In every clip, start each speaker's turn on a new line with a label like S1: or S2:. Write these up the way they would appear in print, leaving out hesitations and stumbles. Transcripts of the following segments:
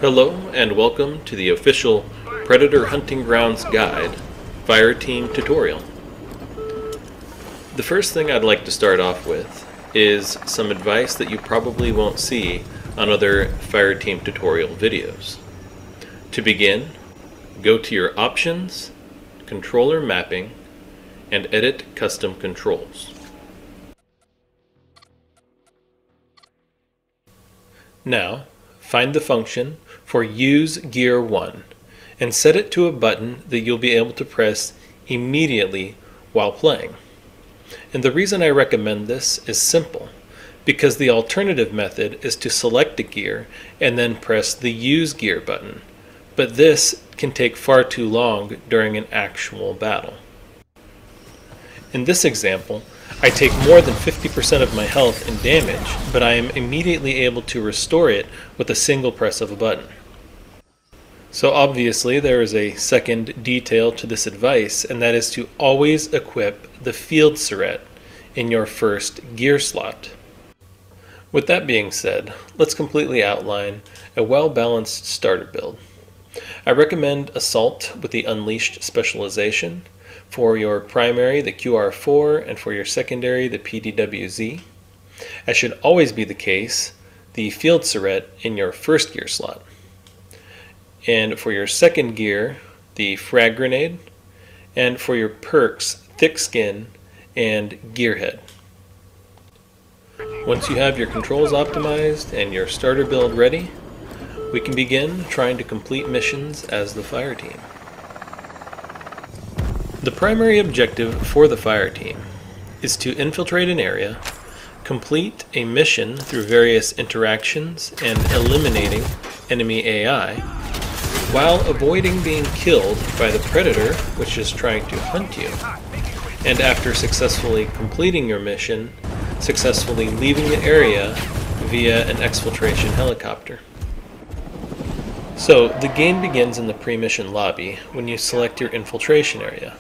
S1: Hello and welcome to the official Predator Hunting Grounds Guide Fireteam tutorial. The first thing I'd like to start off with is some advice that you probably won't see on other Fireteam tutorial videos. To begin, go to your Options, Controller Mapping, and edit Custom Controls. Now, find the function for Use Gear 1 and set it to a button that you'll be able to press immediately while playing. And the reason I recommend this is simple, because the alternative method is to select a gear and then press the Use Gear button, but this can take far too long during an actual battle. In this example, I take more than 50% of my health and damage, but I am immediately able to restore it with a single press of a button. So obviously there is a second detail to this advice, and that is to always equip the field Surette in your first gear slot. With that being said, let's completely outline a well-balanced starter build. I recommend Assault with the Unleashed specialization, for your primary the QR4, and for your secondary the PDWZ. As should always be the case, the field Surette in your first gear slot. And for your second gear, the frag grenade, and for your perks, thick skin and gearhead. Once you have your controls optimized and your starter build ready, we can begin trying to complete missions as the Fireteam. The primary objective for the Fireteam is to infiltrate an area, complete a mission through various interactions and eliminating enemy AI, while avoiding being killed by the Predator, which is trying to hunt you, and after successfully completing your mission, successfully leaving the area via an exfiltration helicopter. So, the game begins in the pre-mission lobby when you select your infiltration area.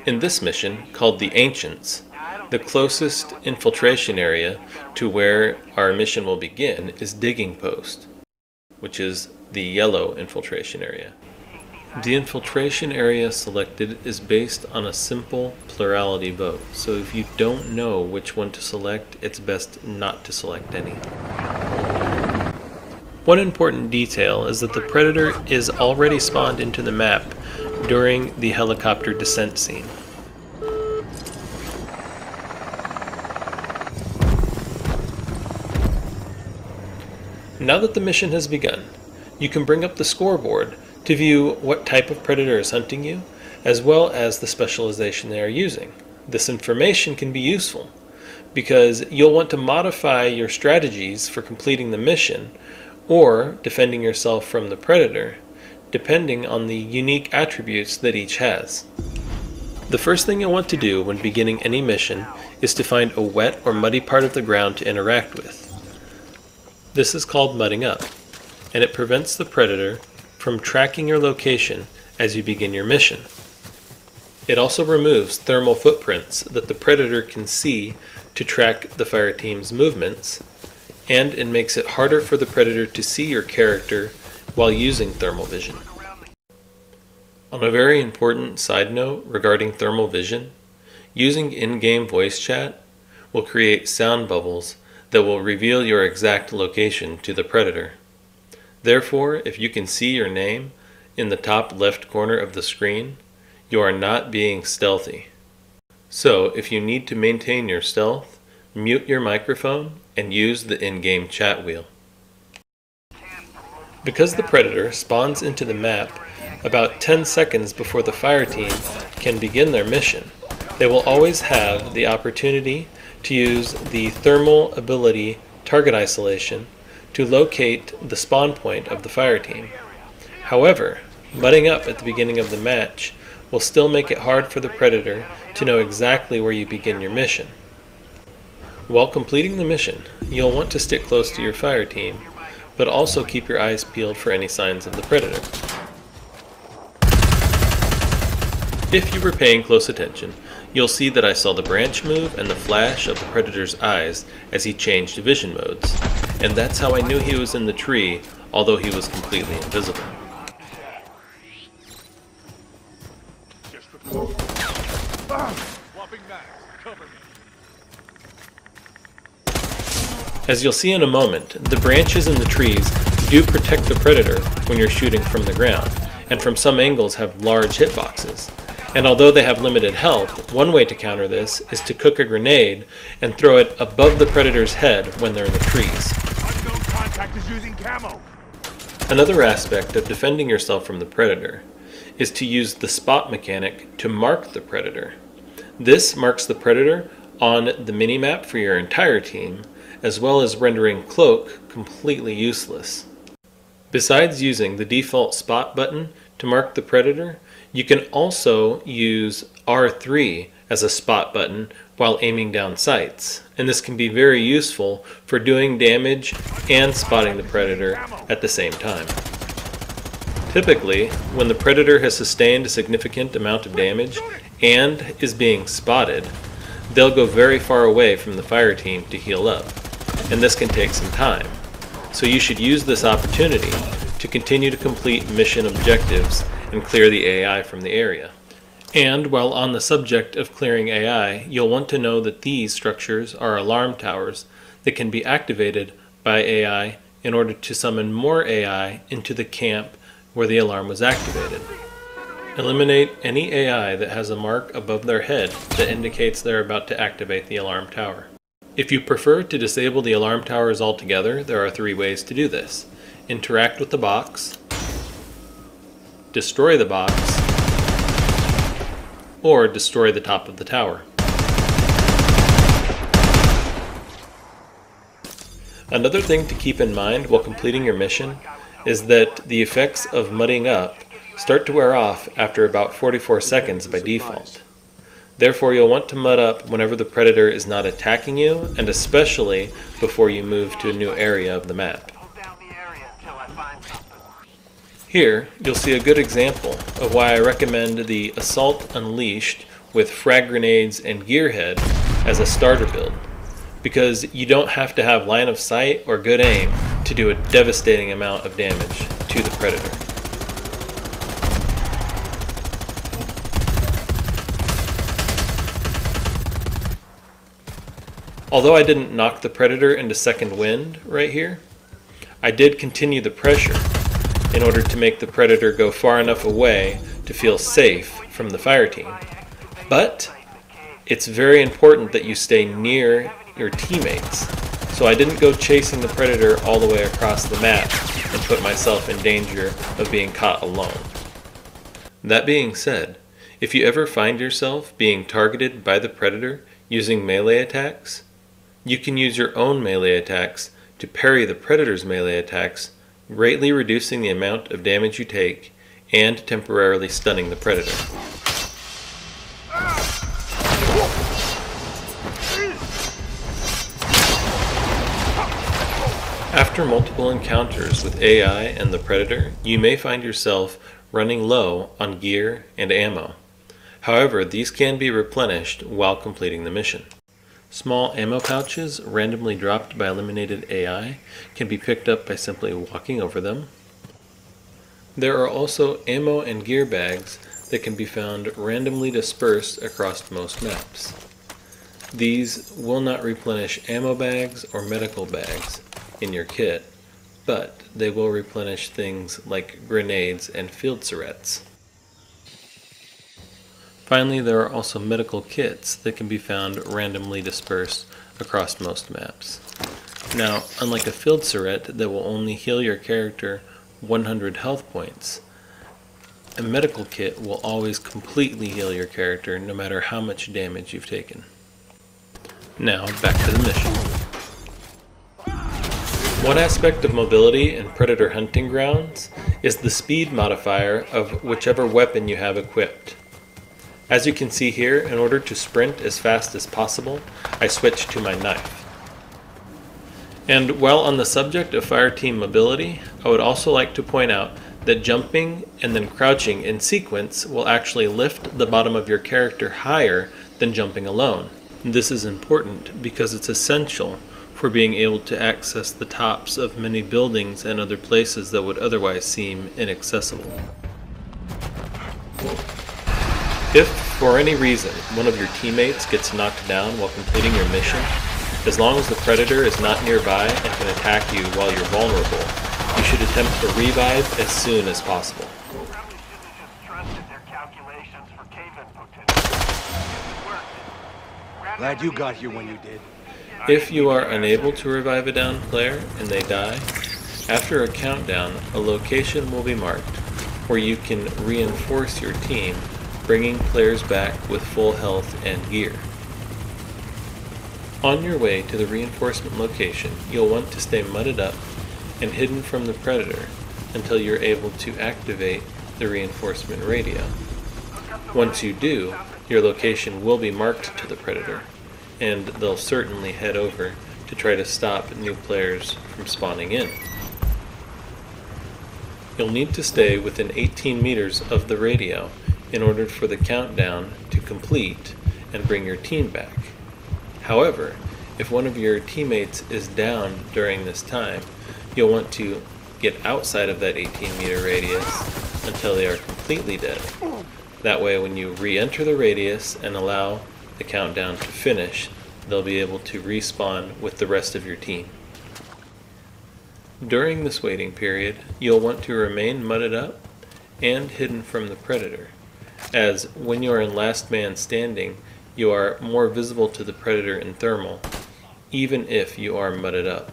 S1: In this mission, called the Ancients, the closest infiltration area to where our mission will begin is Digging Post, which is the yellow infiltration area. The infiltration area selected is based on a simple plurality vote, so if you don't know which one to select, it's best not to select any. One important detail is that the Predator is already spawned into the map during the helicopter descent scene. Now that the mission has begun, you can bring up the scoreboard to view what type of Predator is hunting you, as well as the specialization they are using. This information can be useful, because you'll want to modify your strategies for completing the mission, or defending yourself from the Predator, depending on the unique attributes that each has. The first thing you'll want to do when beginning any mission is to find a wet or muddy part of the ground to interact with. This is called mudding up, and it prevents the Predator from tracking your location as you begin your mission. It also removes thermal footprints that the Predator can see to track the Fireteam's movements, and it makes it harder for the Predator to see your character while using thermal vision. On a very important side note regarding thermal vision, using in-game voice chat will create sound bubbles that will reveal your exact location to the Predator. Therefore, if you can see your name in the top left corner of the screen, you are not being stealthy. So, if you need to maintain your stealth, mute your microphone and use the in-game chat wheel. Because the Predator spawns into the map about 10 seconds before the Fireteam can begin their mission, they will always have the opportunity to use the thermal ability Target Isolation to locate the spawn point of the Fireteam. However, mudding up at the beginning of the match will still make it hard for the Predator to know exactly where you begin your mission. While completing the mission, you'll want to stick close to your Fireteam, but also keep your eyes peeled for any signs of the Predator. If you were paying close attention, you'll see that I saw the branch move and the flash of the Predator's eyes as he changed vision modes, and that's how I knew he was in the tree, although he was completely invisible. As you'll see in a moment, the branches in the trees do protect the predator when you're shooting from the ground, and from some angles have large hitboxes. And although they have limited health, one way to counter this is to cook a grenade and throw it above the predator's head when they're in the trees.
S2: Unknown contact is using camo.
S1: Another aspect of defending yourself from the predator is to use the spot mechanic to mark the predator. This marks the predator on the minimap for your entire team, as well as rendering cloak completely useless. Besides using the default spot button to mark the predator, you can also use R3 as a spot button while aiming down sights, and this can be very useful for doing damage and spotting the predator at the same time. Typically, when the predator has sustained a significant amount of damage and is being spotted, they'll go very far away from the fire team to heal up, and this can take some time. So you should use this opportunity to continue to complete mission objectives and clear the AI from the area. And while on the subject of clearing AI, you'll want to know that these structures are alarm towers that can be activated by AI in order to summon more AI into the camp where the alarm was activated. Eliminate any AI that has a mark above their head that indicates they're about to activate the alarm tower. If you prefer to disable the alarm towers altogether, there are 3 ways to do this. Interact with the box, destroy the box, or destroy the top of the tower. Another thing to keep in mind while completing your mission is that the effects of mudding up start to wear off after about 44 seconds by default. Therefore, you'll want to mud up whenever the predator is not attacking you, and especially before you move to a new area of the map. Here, you'll see a good example of why I recommend the Assault Unleashed with frag grenades and gearhead as a starter build, because you don't have to have line of sight or good aim to do a devastating amount of damage to the predator. Although I didn't knock the predator into second wind right here, I did continue the pressure in order to make the predator go far enough away to feel safe from the fire team. But it's very important that you stay near your teammates, so I didn't go chasing the predator all the way across the map and put myself in danger of being caught alone. That being said, if you ever find yourself being targeted by the predator using melee attacks, you can use your own melee attacks to parry the predator's melee attacks, greatly reducing the amount of damage you take and temporarily stunning the predator. After multiple encounters with AI and the predator, you may find yourself running low on gear and ammo. However, these can be replenished while completing the mission. Small ammo pouches randomly dropped by eliminated AI can be picked up by simply walking over them. There are also ammo and gear bags that can be found randomly dispersed across most maps. These will not replenish ammo bags or medical bags in your kit, but they will replenish things like grenades and field syrettes. Finally, there are also medical kits that can be found randomly dispersed across most maps. Now, unlike a field syret that will only heal your character 100 health points, a medical kit will always completely heal your character no matter how much damage you've taken. Now, back to the mission. One aspect of mobility in Predator hunting grounds is the speed modifier of whichever weapon you have equipped. As you can see here, in order to sprint as fast as possible, I switched to my knife. And while on the subject of Fireteam mobility, I would also like to point out that jumping and then crouching in sequence will actually lift the bottom of your character higher than jumping alone. This is important because it's essential for being able to access the tops of many buildings and other places that would otherwise seem inaccessible. If, for any reason, one of your teammates gets knocked down while completing your mission, as long as the Predator is not nearby and can attack you while you're vulnerable, you should attempt to revive as soon as possible.
S2: Glad you got here when you did.
S1: If you are unable to revive a downed player and they die, after a countdown, a location will be marked where you can reinforce your team, bringing players back with full health and gear. On your way to the reinforcement location, you'll want to stay mudded up and hidden from the Predator until you're able to activate the reinforcement radio. Once you do, your location will be marked to the Predator, and they'll certainly head over to try to stop new players from spawning in. You'll need to stay within 18 meters of the radio in order for the countdown to complete and bring your team back. However, if one of your teammates is down during this time, you'll want to get outside of that 18-meter radius until they are completely dead. That way, when you re-enter the radius and allow the countdown to finish, they'll be able to respawn with the rest of your team. During this waiting period, you'll want to remain mudded up and hidden from the Predator, as when you are in last man standing, you are more visible to the Predator in thermal, even if you are mudded up.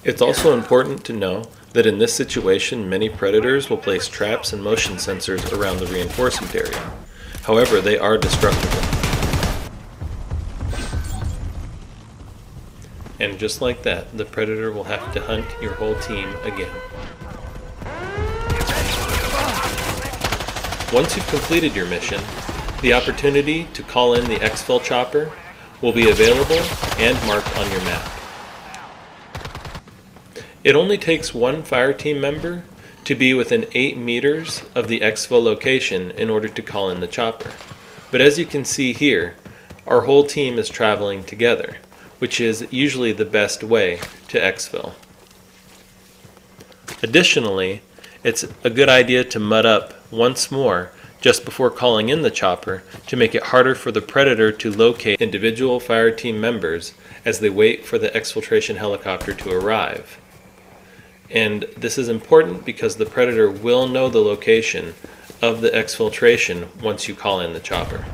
S1: It's also important to know that in this situation, many Predators will place traps and motion sensors around the reinforcement area. However, they are destructible. And just like that, the Predator will have to hunt your whole team again. Once you've completed your mission, the opportunity to call in the exfil chopper will be available and marked on your map. It only takes one Fireteam member to be within 8 meters of the exfil location in order to call in the chopper. But as you can see here, our whole team is traveling together, which is usually the best way to exfil. Additionally, it's a good idea to mud up once more just before calling in the chopper to make it harder for the Predator to locate individual Fireteam members as they wait for the exfiltration helicopter to arrive. And this is important because the Predator will know the location of the exfiltration once you call in the chopper.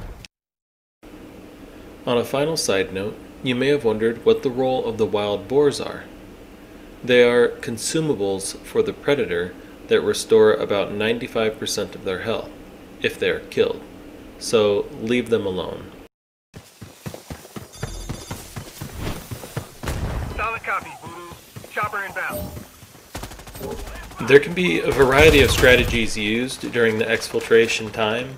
S1: On a final side note, you may have wondered what the role of the wild boars are. They are consumables for the Predator that restore about 95% of their health if they are killed, so leave them alone.
S2: Solid copy, Voodoo. Chopper inbound.
S1: There can be a variety of strategies used during the exfiltration time.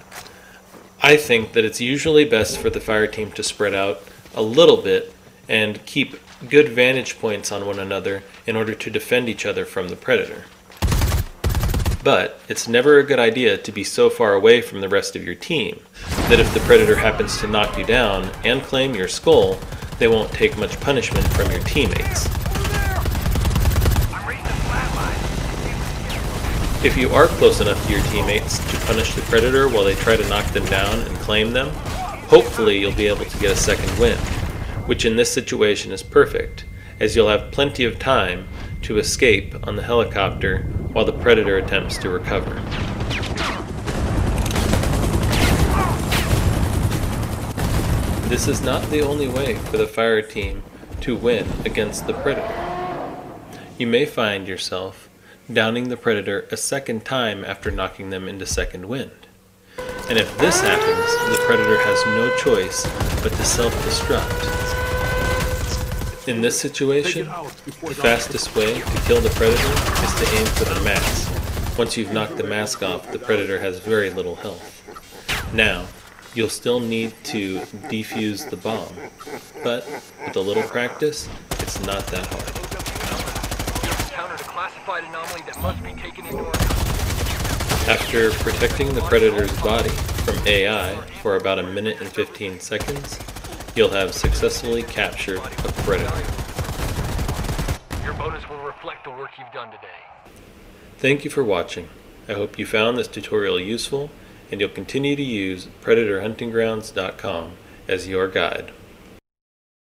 S1: I think that it's usually best for the Fireteam to spread out a little bit and keep good vantage points on one another in order to defend each other from the Predator. But it's never a good idea to be so far away from the rest of your team that if the Predator happens to knock you down and claim your skull, they won't take much punishment from your teammates. If you are close enough to your teammates to punish the Predator while they try to knock them down and claim them, hopefully you'll be able to get a second win, which in this situation is perfect, as you'll have plenty of time to escape on the helicopter while the Predator attempts to recover. This is not the only way for the Fireteam to win against the Predator. You may find yourself downing the Predator a second time after knocking them into second wind. And if this happens, the Predator has no choice but to self-destruct. In this situation, the fastest way to kill the Predator is to aim for the mask. Once you've knocked the mask off, the Predator has very little health. Now, you'll still need to defuse the bomb, but with a little practice, it's not that hard. After protecting the Predator's body from AI for about 1 minute and 15 seconds, you'll have successfully captured a Predator.
S2: Bonus will reflect the work you've done today.
S1: Thank you for watching. I hope you found this tutorial useful and you'll continue to use PredatorHuntingGrounds.com as your guide.